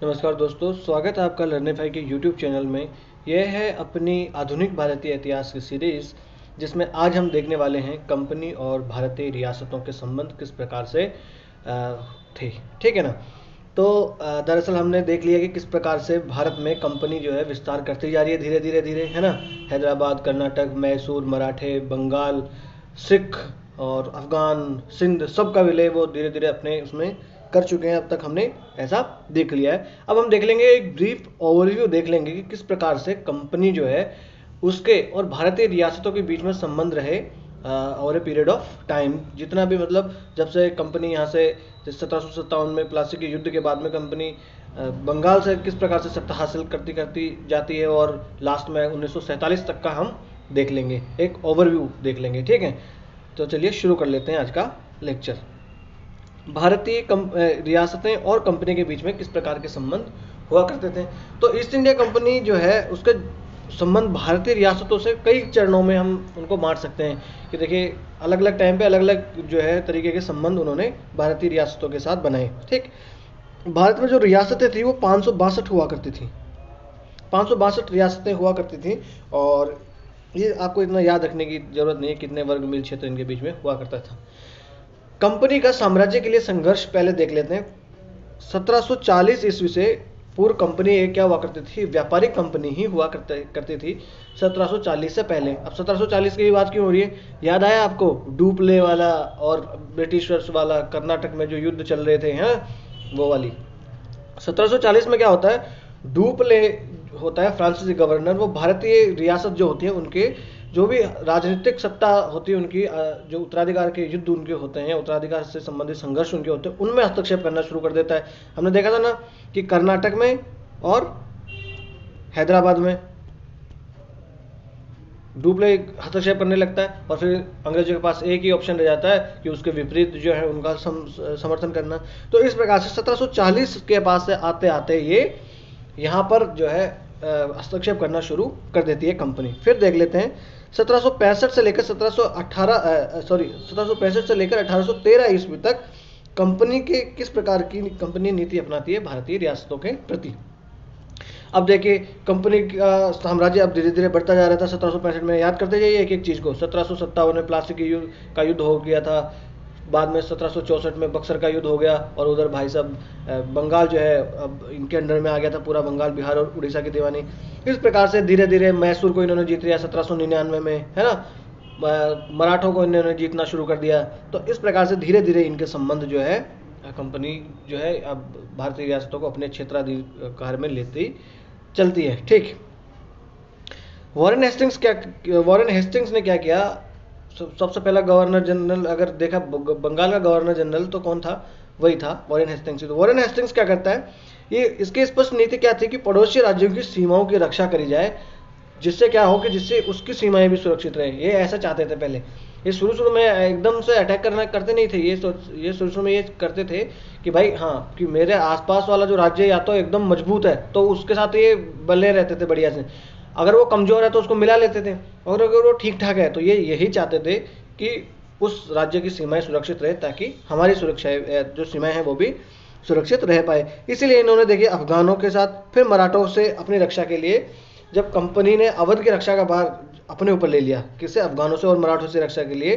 नमस्कार दोस्तों, स्वागत है आपका लर्निफाई के यूट्यूब चैनल में। यह है अपनी आधुनिक भारतीय इतिहास की सीरीज़, जिसमें आज हम देखने वाले हैं कंपनी और भारतीय रियासतों के संबंध किस प्रकार से थे। ठीक है ना। तो दरअसल हमने देख लिया कि किस प्रकार से भारत में कंपनी जो है विस्तार करती जा रही है धीरे धीरे धीरे, है ना। हैदराबाद, कर्नाटक, मैसूर, मराठे, बंगाल, सिख और अफगान, सिंध, सब का विलय वो धीरे धीरे अपने उसमें कर चुके हैं। अब तक हमने ऐसा देख लिया है। अब हम देख लेंगे, एक ब्रीफ ओवरव्यू देख लेंगे कि किस प्रकार से कंपनी जो है उसके और भारतीय रियासतों के बीच में संबंध रहे over a period of time. जितना भी मतलब जब से कंपनी यहाँ से 1757 में प्लासी के युद्ध के बाद में कंपनी बंगाल से किस प्रकार से सत्ता हासिल करती करती जाती है, और लास्ट में 1947 तक का हम देख लेंगे, एक ओवरव्यू देख लेंगे। ठीक है, तो चलिए शुरू कर लेते हैं आज का लेक्चर। भारतीय रियासतें और कंपनी के बीच में किस प्रकार के संबंध हुआ करते थे। तो ईस्ट इंडिया कंपनी जो है उसके संबंध भारतीय रियासतों से कई चरणों में हम उनको बांट सकते हैं कि देखिए अलग अलग टाइम पे अलग अलग जो है तरीके के संबंध उन्होंने भारतीय रियासतों के साथ बनाए। ठीक, भारत में जो रियासतें थी वो 562 हुआ करती थी। 562 रियासतें हुआ करती थी, और ये आपको इतना याद रखने की जरूरत नहीं है कितने वर्ग मील क्षेत्र इनके बीच में हुआ करता था। कंपनी का साम्राज्य के लिए संघर्ष पहले देख लेते हैं। 1740 ईस्वी से पूर्व कंपनी एक क्या हुआ करती थी, व्यापारिक कंपनी ही हुआ करती थी 1740 से पहले। अब 1740 की बात क्यों हो रही है, याद आया आपको डुप्ले वाला और ब्रिटिशर्स वाला कर्नाटक में जो युद्ध चल रहे थे, हैं वो वाली। 1740 में क्या होता है, डुप्ले होता है फ्रांसीसी गवर्नर। वो भारतीय रियासत जो होती है उनके जो भी राजनीतिक सत्ता होती है उनकी, जो उत्तराधिकार के युद्ध उनके होते हैं, उत्तराधिकार से संबंधित संघर्ष उनके होते हैं, उनमें हस्तक्षेप करना शुरू कर देता है। हमने देखा था ना कि कर्नाटक में और हैदराबाद में डुप्ले हस्तक्षेप करने लगता है, और फिर अंग्रेजों के पास एक ही ऑप्शन रह जाता है कि उसके विपरीत जो है उनका समर्थन करना। तो इस प्रकार से 1740 के पास से आते आते ये यहाँ पर जो है हस्तक्षेप करना शुरू कर देती है कंपनी। फिर देख लेते हैं 1765 से लेकर 1765 से लेकर 1813 ईस्वी तक कंपनी के किस प्रकार की कंपनी नीति अपनाती है भारतीय रियासतों के प्रति। अब देखिए कंपनी का साम्राज्य अब धीरे धीरे बढ़ता जा रहा था। 1765 में याद करते जाइए एक एक चीज़ को। 1757 में प्लासी का युद्ध हो गया था, बाद में 1764 में बक्सर का युद्ध हो गया, और उधर भाई साहब बंगाल जो है अब इनके अंडर में आ गया था, पूरा बंगाल, बिहार और उड़ीसा की दीवानी। इस प्रकार से धीरे धीरे मैसूर को इन्होंने जीत लिया 1799 में, है ना। मराठों को इन्होंने जीतना शुरू कर दिया। तो इस प्रकार से धीरे धीरे इनके संबंध जो है कंपनी जो है अब भारतीय रियासतों को अपने क्षेत्राधिकार में लेती चलती है। ठीक, वॉरेन हेस्टिंग्स ने क्या किया। सबसे पहला गवर्नर जनरल अगर देखा बंगाल का गवर्नर जनरल तो कौन था, वही था वॉरेन हेस्टिंग्स। तो वॉरेन हेस्टिंग्स क्या करता है, ये इसकी स्पष्ट नीति क्या थी कि पड़ोसी राज्यों की सीमाओं की रक्षा करी जाए, जिससे क्या हो कि जिससे उसकी सीमाएं भी सुरक्षित रहे। ये ऐसा चाहते थे पहले। ये शुरू में एकदम से अटैक करते नहीं थे। ये शुरू में ये करते थे कि भाई हाँ कि मेरे आसपास वाला जो राज्य या तो एकदम मजबूत है तो उसके साथ ये बने रहते थे बढ़िया से, अगर वो कमजोर है तो उसको मिला लेते थे, और अगर वो ठीक ठाक है तो ये यही चाहते थे कि उस राज्य की सीमाएं सुरक्षित रहे, ताकि हमारी सुरक्षा जो सीमाएं हैं वो भी सुरक्षित रह पाए। इसीलिए इन्होंने देखिए अफगानों के साथ, फिर मराठों से अपनी रक्षा के लिए, जब कंपनी ने अवध की रक्षा का भार अपने ऊपर ले लिया, किससे, अफगानों से और मराठों से रक्षा के लिए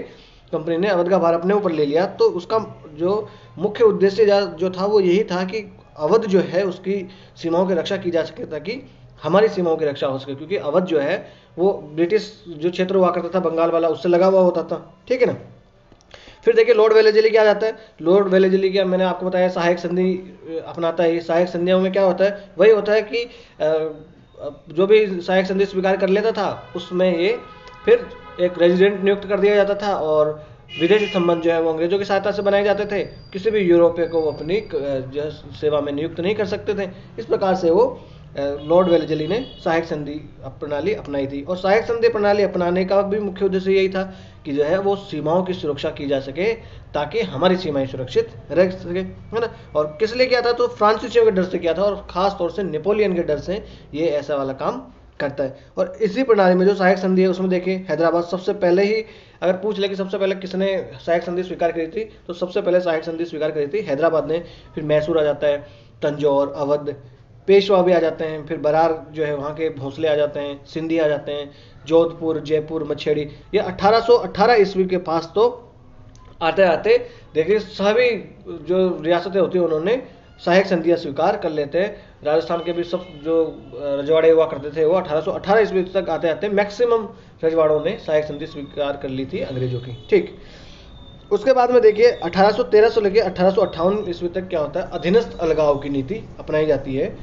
कंपनी ने अवध का भार अपने ऊपर ले लिया, तो उसका जो मुख्य उद्देश्य जो था वो यही था कि अवध जो है उसकी सीमाओं की रक्षा की जा सके, ताकि हमारी सीमाओं की रक्षा हो सके, क्योंकि अवध जो है वो ब्रिटिश जो क्षेत्र हुआ करता था बंगाल वाला, उससे लगा हुआ होता था। ठीक है ना। फिर देखिए लॉर्ड वेलेजली क्या जाता है। लॉर्ड वेलेजली क्या, मैंने आपको बताया सहायक संधि अपनाता है। सहायक संधियों में क्या होता है, वही होता है कि जो भी सहायक संधि स्वीकार कर लेता था उसमें ये फिर एक रेजिडेंट नियुक्त कर दिया जाता था, और विदेशी संबंध जो है वो अंग्रेजों की सहायता से बनाए जाते थे। किसी भी यूरोपीय को वो अपनी जो सेवा में नियुक्त नहीं कर सकते थे। इस प्रकार से वो लॉर्ड वेलेजली ने सहायक संधि प्रणाली अपनाई थी, और सहायक संधि प्रणाली अपनाने का भी मुख्य उद्देश्य यही था कि जो है वो सीमाओं की सुरक्षा की जा सके, ताकि हमारी सीमाएं सुरक्षित रह सके, है ना। और किस लिए किया था, तो फ्रांसीसियों के डर से किया था, और खास तौर से नेपोलियन के डर से ये ऐसा वाला काम करता है। और इसी प्रणाली में जो सहायक संधि है उसमें देखिए हैदराबाद सबसे पहले ही, अगर पूछ ले कि सबसे पहले किसने सहायक संधि स्वीकार करी थी, तो सबसे पहले सहायक संधि स्वीकार करी थी हैदराबाद ने। फिर मैसूर आ जाता है, तंजौर, अवध, पेशवा भी आ जाते हैं, फिर बरार जो है वहाँ के भोंसले आ जाते हैं, सिंधी आ जाते हैं, जोधपुर, जयपुर, मछेड़ी। ये 1818 ईस्वी के पास तो आते आते देखिए सभी जो रियासतें होती हैं उन्होंने सहायक संधियां स्वीकार कर लेते हैं। राजस्थान के भी सब जो रजवाड़े हुआ करते थे वो 1818 ईस्वी तक आते आते मैक्सिमम रजवाड़ों ने सहायक संधि स्वीकार कर ली थी अंग्रेजों की। ठीक, उसके बाद में देखिए 1813 से लेकर 1858 ईस्वी तक क्या होता है, अधीनस्थ अलगाव की नीति अपनाई जाती है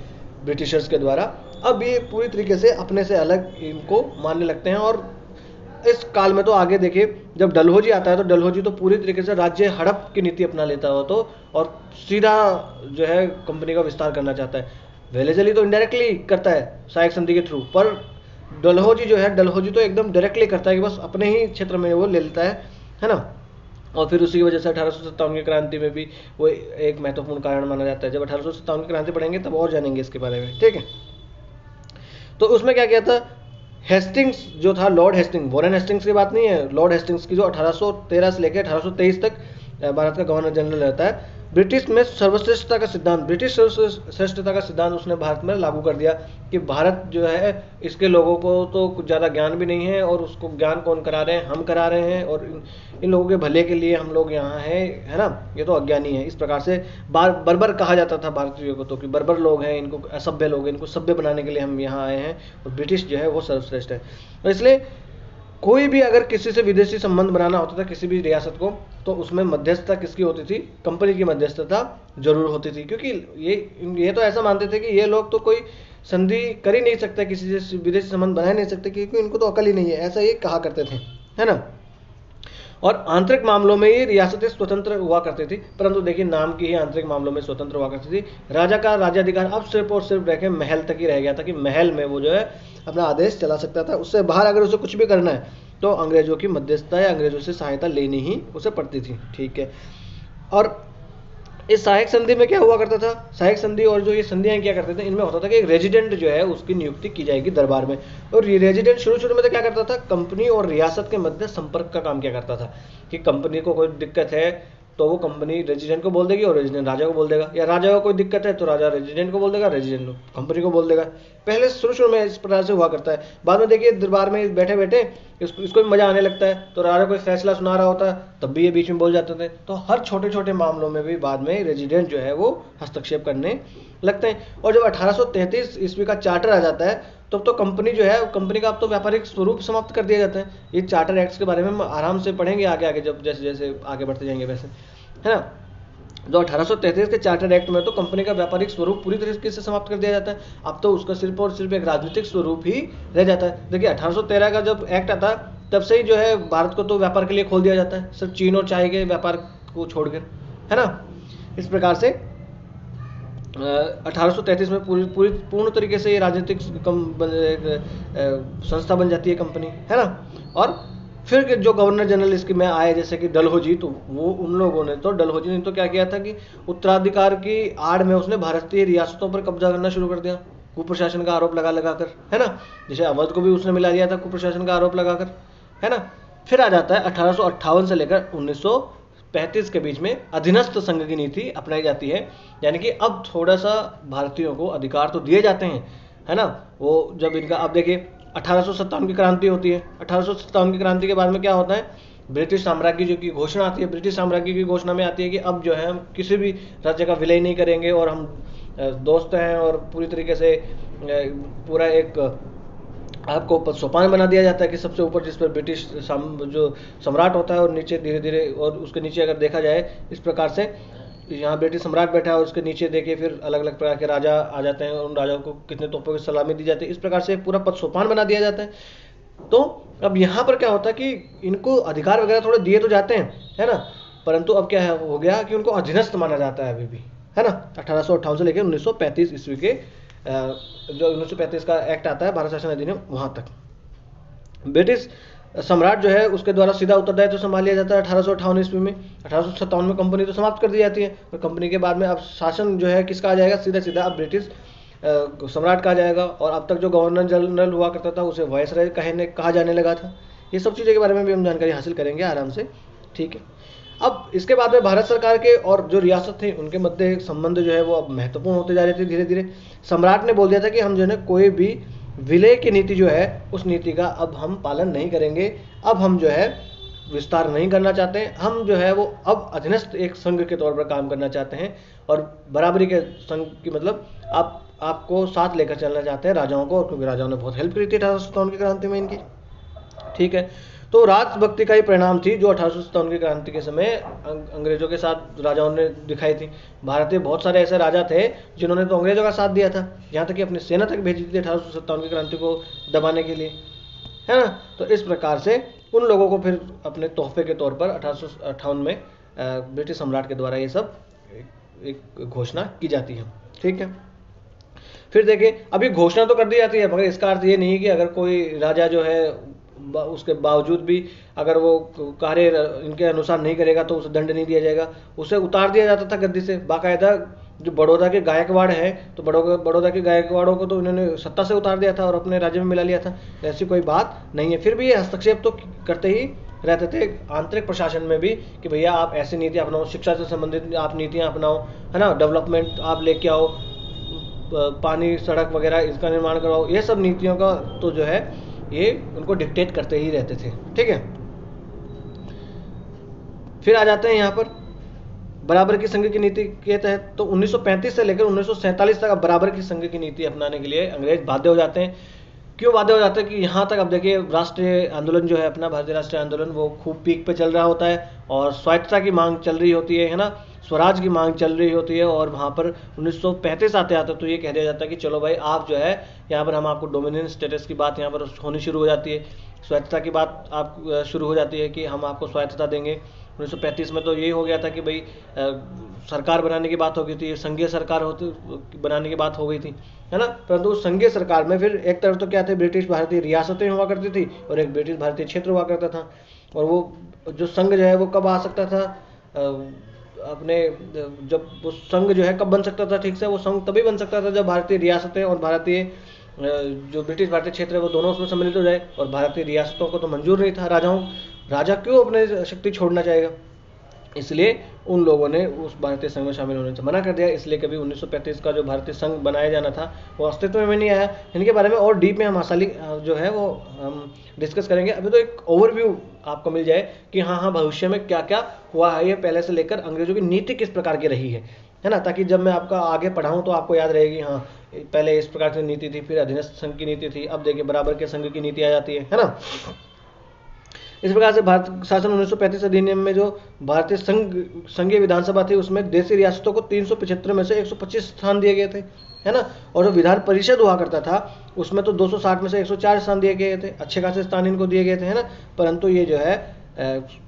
ब्रिटिशर्स के द्वारा। अब ये पूरी तरीके से अपने से अलग इनको मानने लगते हैं। और इस काल में तो आगे देखिए जब डलहौजी आता है तो डलहौजी तो पूरी तरीके से राज्य हड़प की नीति अपना लेता हो तो, और सीधा जो है कंपनी का विस्तार करना चाहता है। वेलेजली तो इनडायरेक्टली करता है सहायक संधि के थ्रू, पर डलहौजी जो है, डलहौजी तो एकदम डायरेक्टली करता है कि बस अपने ही क्षेत्र में वो ले लेता है ना। और फिर उसी की वजह से 1857 की क्रांति में भी वो एक महत्वपूर्ण कारण माना जाता है। जब 1857 की क्रांति पढ़ेंगे तब और जानेंगे इसके बारे में, ठीक है। तो उसमें क्या किया था, हेस्टिंग्स जो था, लॉर्ड हेस्टिंग्स, वॉरेन हेस्टिंग्स की बात नहीं है, लॉर्ड हेस्टिंग्स की जो 1813 से लेकर 1823 तक भारत का गवर्नर जनरल रहता है। ब्रिटिश में सर्वश्रेष्ठता का सिद्धांत, ब्रिटिश सर्वश्रेष्ठता का सिद्धांत उसने भारत में लागू कर दिया कि भारत जो है इसके लोगों को तो कुछ ज़्यादा ज्ञान भी नहीं है, और उसको ज्ञान कौन करा रहे हैं, हम करा रहे हैं, और इन लोगों के भले के लिए हम लोग यहाँ हैं, है ना, ये तो अज्ञानी है। इस प्रकार से बर्बर कहा जाता था भारतीयों को, तो कि बर्बर लोग हैं, इनको असभ्य लोग हैं, इनको सभ्य बनाने के लिए हम यहाँ आए हैं, और ब्रिटिश जो है वो सर्वश्रेष्ठ है। तो इसलिए कोई भी अगर किसी से विदेशी संबंध बनाना होता था किसी भी रियासत को, तो उसमें मध्यस्थता किसकी होती थी, कंपनी की मध्यस्थता जरूर होती थी। क्योंकि ये तो ऐसा मानते थे कि ये लोग तो कोई संधि कर ही नहीं सकते, किसी से विदेशी संबंध बना ही नहीं सकते, क्योंकि इनको तो अकल ही नहीं है, ऐसा ये कहा करते थे, है ना। और आंतरिक मामलों में ये रियासतें स्वतंत्र हुआ करती थी, परंतु देखिए नाम की ही आंतरिक मामलों में स्वतंत्र हुआ करती थी। राजा का राज्याधिकार अब सिर्फ और सिर्फ रह महल तक ही रह गया था, कि महल में वो जो है अपना आदेश चला सकता था। उससे बाहर अगर उसे कुछ भी करना है तो अंग्रेजों की मध्यस्थता या अंग्रेजों से सहायता लेनी ही उसे पड़ती थी, ठीक है। और इस सहायक संधि में क्या हुआ करता था, सहायक संधि और जो ये संधियां क्या करते थे, इनमें होता था कि एक रेजिडेंट जो है उसकी नियुक्ति की जाएगी दरबार में। और ये रेजिडेंट शुरू में तो क्या करता था, कंपनी और रियासत के मध्य संपर्क का काम क्या करता था, कि कंपनी को कोई दिक्कत है तो वो कंपनी रेजिडेंट को बोल देगी और रेजिडेंट राजा को बोल देगा, या राजा को कोई दिक्कत है तो राजा रेजिडेंट को बोल देगा, रेजिडेंट कंपनी को बोल देगा। पहले शुरू में इस प्रकार से हुआ करता है। बाद में देखिए दरबार में बैठे बैठे इसको भी मजा आने लगता है, तो राजा कोई फैसला सुना रहा होता है तब भी ये बीच में बोल जाते थे। तो हर छोटे छोटे मामलों में भी बाद में रेजिडेंट जो है वो हस्तक्षेप करने लगते हैं। और जब 1833 ईस्वी का चार्टर आ जाता है तब तो कंपनी जो है, कंपनी का अब तो व्यापारिक स्वरूप समाप्त कर दिया जाता है। ये चार्टर एक्ट्स के बारे में हम आराम से पढ़ेंगे आगे जब जैसे जैसे आगे बढ़ते जाएंगे वैसे, है ना। जो 1833 के चार्टर एक्ट में तो कंपनी का व्यापारिक स्वरूप पूरी तरीके से समाप्त कर दिया जाता है। अब तो उसका सिर्फ और सिर्फ एक राजनीतिक स्वरूप ही रह जाता है। देखिए 1813 का जब एक्ट आता तब से ही जो है भारत को तो व्यापार के लिए खोल दिया जाता है, सिर्फ चीन और चाय के व्यापार को छोड़कर, है ना। इस प्रकार से 1833 में पूर्ण तरीके से ये राजनीतिक संस्था बन जाती है कंपनी, है ना। और फिर जो गवर्नर जनरल इसके में आए जैसे कि डलहौजी, तो वो उन लोगों ने तो डलहौजी ने तो क्या किया था कि उत्तराधिकार की आड़ में उसने भारतीय रियासतों पर कब्जा करना शुरू कर दिया, कुप्रशासन का आरोप लगा कर, है ना। जैसे अवध को भी उसने मिला दिया था कुप्रशासन का आरोप लगाकर, है ना। फिर आ जाता है 1858 से लेकर 1935 के बीच में अधीनस्थ संघ की नीति अपनाई जाती है। यानी कि अब थोड़ा सा भारतीयों को अधिकार तो दिए जाते हैं, है ना। वो जब इनका, अब देखिए 1857 की क्रांति होती है। 1857 की क्रांति के बाद में क्या होता है, ब्रिटिश साम्राज्य की घोषणा आती है। ब्रिटिश साम्राज्य की घोषणा में आती है कि अब जो है हम किसी भी राज्य का विलय नहीं करेंगे, और हम दोस्त हैं, और पूरी तरीके से पूरा एक आपको सोपान बना दिया जाता है कि सबसे ऊपर जिस पर ब्रिटिश जो सम्राट होता है, और नीचे धीरे धीरे, और उसके नीचे अगर देखा जाए इस प्रकार से, यहाँ ब्रिटिश सम्राट बैठा है और उसके नीचे देखिए फिर अलग अलग प्रकार के राजा आ जाते हैं, और उन राजाओं को कितने तोपों की सलामी दी जाती है। इस प्रकार से पूरा पद सोपान बना दिया जाता है। तो अब यहाँ पर क्या होता है कि इनको अधिकार वगैरह थोड़े दिए तो जाते हैं, है ना, परंतु अब क्या हो गया कि उनको अधीनस्थ माना जाता है अभी भी, है ना। 1858 से लेकर 1935 ईस्वी के जो 1935 का एक्ट आता है भारत शासन अधिनियम, वहाँ तक ब्रिटिश सम्राट जो है उसके द्वारा सीधा उत्तरदायित्व संभाल लिया जाता है 1858 ईस्वी में। 1857 में कंपनी तो समाप्त कर दी जाती है, और कंपनी के बाद में अब शासन जो है किसका आ जाएगा, सीधा सीधा अब ब्रिटिश सम्राट का आ जाएगा। और अब तक जो गवर्नर जनरल हुआ करता था उसे वायसराय कहा जाने लगा था। ये सब चीज़ों के बारे में भी हम जानकारी हासिल करेंगे आराम से, ठीक है। अब इसके बाद में भारत सरकार के और जो रियासत थी उनके मध्य संबंध जो है वो अब महत्वपूर्ण होते जा रहे थे धीरे धीरे। सम्राट ने बोल दिया था कि हम जो है कोई भी विलय की नीति जो है उस नीति का अब हम पालन नहीं करेंगे, अब हम जो है विस्तार नहीं करना चाहते हैं, हम जो है वो अब अधीनस्थ एक संघ के तौर पर काम करना चाहते हैं और बराबरी के संघ की मतलब आपको साथ लेकर चलना चाहते हैं राजाओं को, क्योंकि राजाओं ने बहुत हेल्प करी थी 1857 की क्रांति में इनकी। ठीक है, तो राजभक्ति का ही परिणाम थी जो 1857 की क्रांति के समय अंग्रेजों के साथ राजाओं ने दिखाई थी। भारत में बहुत सारे ऐसे राजा थे जिन्होंने तो अंग्रेजों का साथ दिया था, यहाँ तक कि अपनी सेना तक भेजी थी 1857 की क्रांति को दबाने के लिए, है ना। तो इस प्रकार से उन लोगों को फिर अपने तोहफे के तौर पर 1858 में ब्रिटिश सम्राट के द्वारा ये सब एक घोषणा की जाती है। ठीक है, फिर देखिए अभी घोषणा तो कर दी जाती है, मगर इसका अर्थ ये नहीं कि अगर कोई राजा जो है उसके बावजूद भी अगर वो कार्य इनके अनुसार नहीं करेगा तो उसे दंड नहीं दिया जाएगा, उसे उतार दिया जाता था गद्दी से। बाकायदा जो बड़ौदा के गायकवाड़ है तो बड़ौदा के गायकवाड़ों को तो इन्होंने सत्ता से उतार दिया था और अपने राज्य में मिला लिया था, ऐसी कोई बात नहीं है। फिर भी ये हस्तक्षेप तो करते ही रहते थे आंतरिक प्रशासन में भी कि भैया आप ऐसी नीति अपनाओ, शिक्षा से संबंधित आप नीतियाँ अपनाओ, है ना, डेवलपमेंट आप लेके आओ, पानी सड़क वगैरह इसका निर्माण करवाओ, ये सब नीतियों का तो जो है ये उनको डिक्टेट करते ही रहते थे। ठीक है, फिर आ जाते हैं यहाँ पर बराबर की संघ की नीति के तहत। तो 1935 से लेकर 1947 तक अब बराबर की संघ की नीति अपनाने के लिए अंग्रेज बाध्य हो जाते हैं। क्यों बाध्य हो जाते हैं कि यहाँ तक अब देखिए राष्ट्रीय आंदोलन जो है अपना भारतीय राष्ट्रीय आंदोलन वो खूब पीक पे चल रहा होता है और स्वायत्तता की मांग चल रही होती है ना, स्वराज की मांग चल रही होती है। और वहाँ पर 1935 आते आते तो ये कह दिया जाता है कि चलो भाई आप जो है यहाँ पर हम आपको डोमिनियन स्टेटस की बात यहाँ पर होनी शुरू हो जाती है, स्वायत्तता की बात आप शुरू हो जाती है कि हम आपको स्वायत्तता देंगे। 1935 में तो यही हो गया था कि भाई सरकार बनाने की बात हो गई थी, संघीय सरकार बनाने की बात हो गई थी, है ना। परंतु उस संघीय सरकार में फिर एक तरफ तो क्या थे, ब्रिटिश भारतीय रियासतें हुआ करती थी और एक ब्रिटिश भारतीय क्षेत्र हुआ करता था। और वो जो संघ जो है वो कब आ सकता था, अपने जब वो संघ जो है कब बन सकता था ठीक से, वो संघ तभी बन सकता था जब भारतीय रियासतें और भारतीय जो ब्रिटिश भारतीय क्षेत्र है वो दोनों उसमें सम्मिलित हो जाए। और भारतीय रियासतों को तो मंजूर नहीं था, राजा क्यों अपने शक्ति छोड़ना चाहेगा, इसलिए उन लोगों ने उस भारतीय संघ में शामिल होने से मना कर दिया। इसलिए कभी 1935 का जो भारतीय संघ बनाया जाना था वो अस्तित्व में नहीं आया। इनके बारे में और डीप में हम आसानी जो है वो हम डिस्कस करेंगे। अभी तो एक ओवरव्यू आपको मिल जाए कि हाँ भविष्य में क्या क्या हुआ है, ये पहले से लेकर अंग्रेजों की नीति किस प्रकार की रही है ना, ताकि जब मैं आपका आगे पढ़ाऊँ तो आपको याद रहेगी हाँ पहले इस प्रकार की नीति थी, फिर अधीनस्थ संघ की नीति थी, अब देखिए बराबर के संघ की नीति आ जाती है ना। इस प्रकार से भारत शासन 1935 अधिनियम में जो भारतीय संघीय विधानसभा थी उसमें देशी रियासतों को 375 में से 125 स्थान दिए गए थे, है ना। और जो विधान परिषद हुआ करता था उसमें तो 260 में से 104 स्थान दिए गए थे, अच्छे खासे स्थान इनको दिए गए थे, है ना। परंतु ये जो है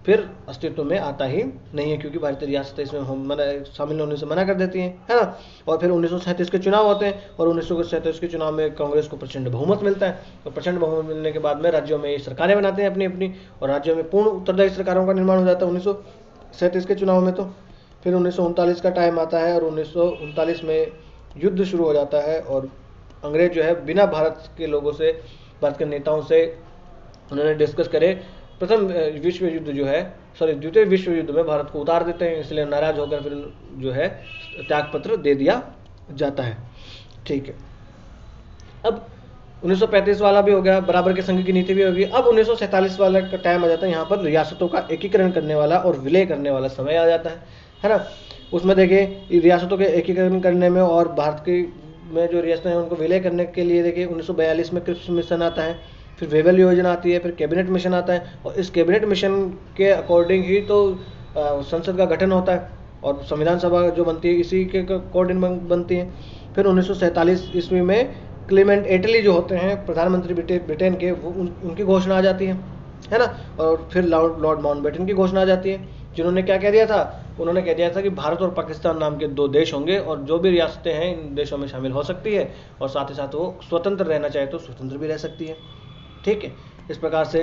फिर अस्तित्व में आता ही नहीं है क्योंकि भारतीय रियासतें इसमें शामिल होने से मना कर देती हैं, है ना। और फिर 1937 के चुनाव होते हैं और 1937 के चुनाव में कांग्रेस को प्रचंड बहुमत मिलता है और प्रचंड बहुमत मिलने के बाद में राज्यों में ये सरकारें बनाते हैं अपनी अपनी और राज्यों में पूर्ण उत्तरदायी सरकारों का निर्माण हो जाता है 1937 के चुनाव में। तो फिर 1939 का टाइम आता है और 1939 में युद्ध शुरू हो जाता है और अंग्रेज जो है बिना भारत के लोगों से, भारत के नेताओं से उन्होंने डिस्कस करे प्रथम विश्व युद्ध जो है द्वितीय विश्व युद्ध में भारत को उतार देते हैं। इसलिए नाराज होकर फिर जो है त्यागपत्र दे दिया जाता है। ठीक है, अब 1935 वाला भी हो गया, बराबर के संघ की नीति भी होगी। अब 1947 वाला का टाइम आ जाता है, यहाँ पर रियासतों का एकीकरण करने वाला और विलय करने वाला समय आ जाता है ना। उसमें देखिए रियासतों के एकीकरण करने में और भारत की में जो रियासतें हैं उनको विलय करने के लिए देखिए 1942 में क्रिप्स मिशन आता है, फिर वेवल योजना आती है, फिर कैबिनेट मिशन आता है और इस कैबिनेट मिशन के अकॉर्डिंग ही तो संसद का गठन होता है और संविधान सभा जो बनती है इसी के अकॉर्डिंग बनती है। फिर 1947 ईस्वी में क्लेमेंट एटली जो होते हैं प्रधानमंत्री ब्रिटेन के, वो उनकी घोषणा आ जाती है ना। और फिर लॉर्ड माउंटबेटन की घोषणा आ जाती है जिन्होंने क्या कह दिया था, उन्होंने कह दिया था कि भारत और पाकिस्तान नाम के दो देश होंगे और जो भी रियासतें हैं इन देशों में शामिल हो सकती है और साथ ही साथ वो स्वतंत्र रहना चाहे तो स्वतंत्र भी रह सकती है। ठीक है, इस प्रकार से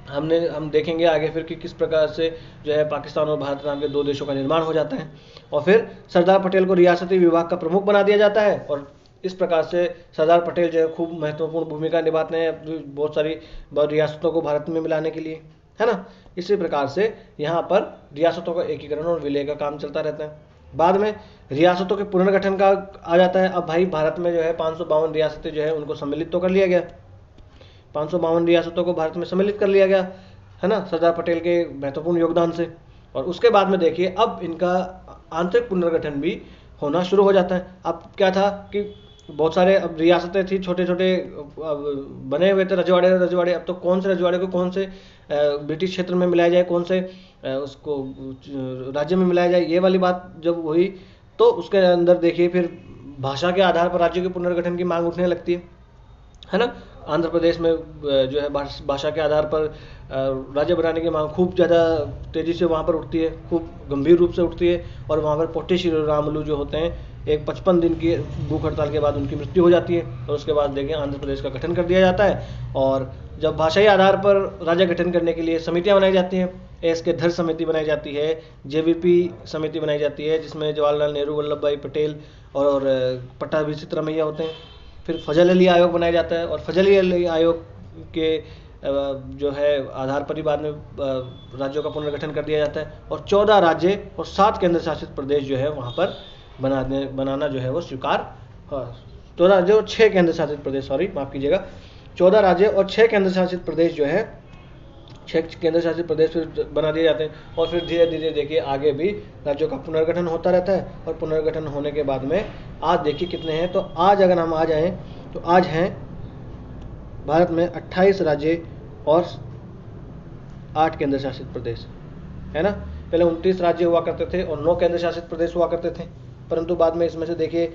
हम देखेंगे आगे फिर कि किस प्रकार से जो है पाकिस्तान और भारत नाम के दो देशों का निर्माण हो जाता है और फिर सरदार पटेल को रियासती विभाग का प्रमुख बना दिया जाता है। और इस प्रकार से सरदार पटेल जो है खूब महत्वपूर्ण भूमिका निभाते हैं बहुत सारी रियासतों को भारत में मिलाने के लिए, है ना। इसी प्रकार से यहाँ पर रियासतों का एकीकरण और विलय का काम चलता रहता है। बाद में रियासतों के पुनर्गठन का आ जाता है। अब भाई भारत में जो है 552 रियासतें जो है उनको सम्मिलित तो कर लिया गया, 552 रियासतों को भारत में सम्मिलित कर लिया गया, है ना, सरदार पटेल के महत्वपूर्ण योगदान से। और उसके बाद में देखिए अब इनका आंतरिक पुनर्गठन भी होना शुरू हो जाता है। अब क्या था कि बहुत सारे अब रियासतें थी, छोटे छोटे बने हुए थे रजवाड़े रजवाड़े। अब तो कौन से रजवाड़े को कौन से ब्रिटिश क्षेत्र में मिलाया जाए, कौन से उसको राज्य में मिलाया जाए, ये वाली बात जब हुई तो उसके अंदर देखिए फिर भाषा के आधार पर राज्यों के पुनर्गठन की मांग उठने लगती है ना। आंध्र प्रदेश में जो है भाषा के आधार पर राज्य बनाने की मांग खूब ज़्यादा तेज़ी से वहाँ पर उठती है, खूब गंभीर रूप से उठती है। और वहाँ पर पोट्टी श्रीरामुलु जो होते हैं, एक 55 दिन की भूख हड़ताल के बाद उनकी मृत्यु हो जाती है। और उसके बाद देखिए आंध्र प्रदेश का गठन कर दिया जाता है। और जब भाषाई आधार पर राज्य गठन करने के लिए समितियाँ बनाई जाती हैं, एस के धर समिति बनाई जाती है, जेवीपी समिति बनाई जाती है, जिसमें जवाहरलाल नेहरू, वल्लभ भाई पटेल और पट्टाभिषिक्त रमैया होते हैं। फिर फजल अली आयोग बनाया जाता है और फजल अली आयोग के जो है आधार पर ही बाद में राज्यों का पुनर्गठन कर दिया जाता है। और 14 राज्य और 7 केंद्र शासित प्रदेश जो है वहाँ पर बनाना जो है वो स्वीकार, 14 राज्य और 6 केंद्र शासित प्रदेश, सॉरी माफ़ कीजिएगा, 14 राज्य और 6 केंद्र शासित प्रदेश जो है, 6 केंद्र शासित प्रदेश फिर बना दिए जाते हैं। और फिर धीरे धीरे देखिए आगे भी राज्यों का पुनर्गठन होता रहता है। और पुनर्गठन होने के बाद में आज देखिए कितने हैं, तो आज अगर हम आ जाएं तो आज हैं भारत में 28 राज्य और 8 केंद्र शासित प्रदेश, है ना। पहले 29 राज्य हुआ करते थे और 9 केंद्र शासित प्रदेश हुआ करते थे, परंतु बाद में इसमें से देखिए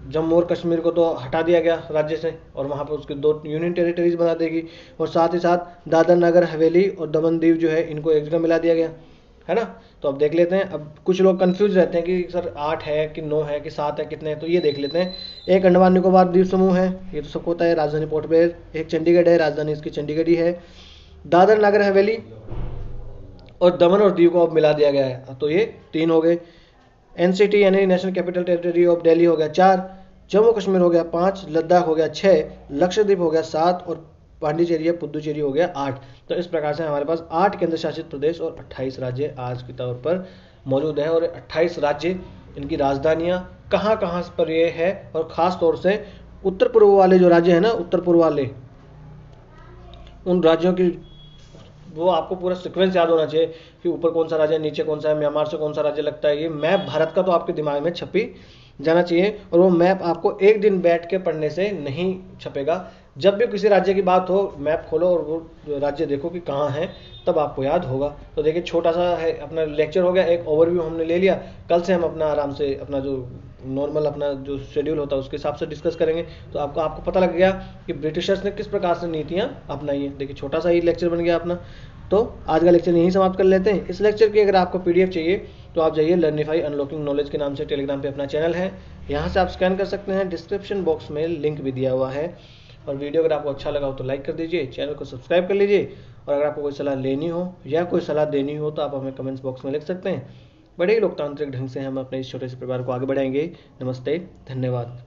जम्मू और कश्मीर को तो हटा दिया गया राज्य से और वहाँ पर उसके 2 यूनियन टेरिटरीज बना देगी। और साथ ही साथ दादर नगर हवेली और दमन दीव जो है इनको एक जगह मिला दिया गया, है ना। तो अब देख लेते हैं, अब कुछ लोग कंफ्यूज रहते हैं कि सर 8 है कि 9 है कि 7 है, कितने हैं, तो ये देख लेते हैं। एक अंडमान निकोबार द्वीप समूह है, ये तो सबको होता है, राजधानी पोर्ट ब्लेयर। एक चंडीगढ़ है, राजधानी इसकी चंडीगढ़ ही है। दादर नगर हवेली और दमन और दीव को अब मिला दिया गया है, तो ये 3 हो गए। एनसीटी यानी national capital territory of Delhi हो गया 4, जम्मू कश्मीर हो गया 5, लद्दाख हो गया 6, लक्षद्वीप हो गया 7 और पांडिचेरी पुदुचेरी हो गया 8। तो इस प्रकार से हमारे पास 8 केंद्र शासित प्रदेश और 28 राज्य आज के तौर पर मौजूद है। और 28 राज्य, इनकी राजधानियाँ कहाँ कहाँ पर ये है, और ख़ास तौर से उत्तर पूर्व वाले जो राज्य हैं ना, उत्तर पूर्व वाले उन राज्यों की वो आपको पूरा सीक्वेंस याद होना चाहिए कि ऊपर कौन सा राज्य है, नीचे कौन सा है, म्यांमार से कौन सा राज्य लगता है। ये मैप भारत का तो आपके दिमाग में छपी जाना चाहिए। और वो मैप आपको एक दिन बैठ के पढ़ने से नहीं छपेगा। जब भी किसी राज्य की बात हो, मैप खोलो और वो राज्य देखो कि कहाँ है, तब आपको याद होगा। तो देखिए छोटा सा है अपना लेक्चर हो गया, एक ओवरव्यू हमने ले लिया। कल से हम अपना आराम से अपना जो नॉर्मल अपना जो शेड्यूल होता है उसके हिसाब से डिस्कस करेंगे। तो आपको पता लग गया कि ब्रिटिशर्स ने किस प्रकार से नीतियाँ अपनाई हैं। देखिए छोटा सा ही लेक्चर बन गया अपना। तो आज का लेक्चर यहीं समाप्त कर लेते हैं। इस लेक्चर की अगर आपको पीडीएफ चाहिए तो आप जाइए लर्निफाई अनलॉकिंग नॉलेज के नाम से टेलीग्राम पे अपना चैनल है, यहाँ से आप स्कैन कर सकते हैं। डिस्क्रिप्शन बॉक्स में लिंक भी दिया हुआ है। और वीडियो अगर आपको अच्छा लगा हो तो लाइक कर दीजिए, चैनल को सब्सक्राइब कर लीजिए। और अगर आपको कोई सलाह लेनी हो या कोई सलाह देनी हो तो आप हमें कमेंट्स बॉक्स में लिख सकते हैं। बड़े ही लोकतांत्रिक ढंग से हम अपने इस छोटे से परिवार को आगे बढ़ाएंगे। नमस्ते, धन्यवाद।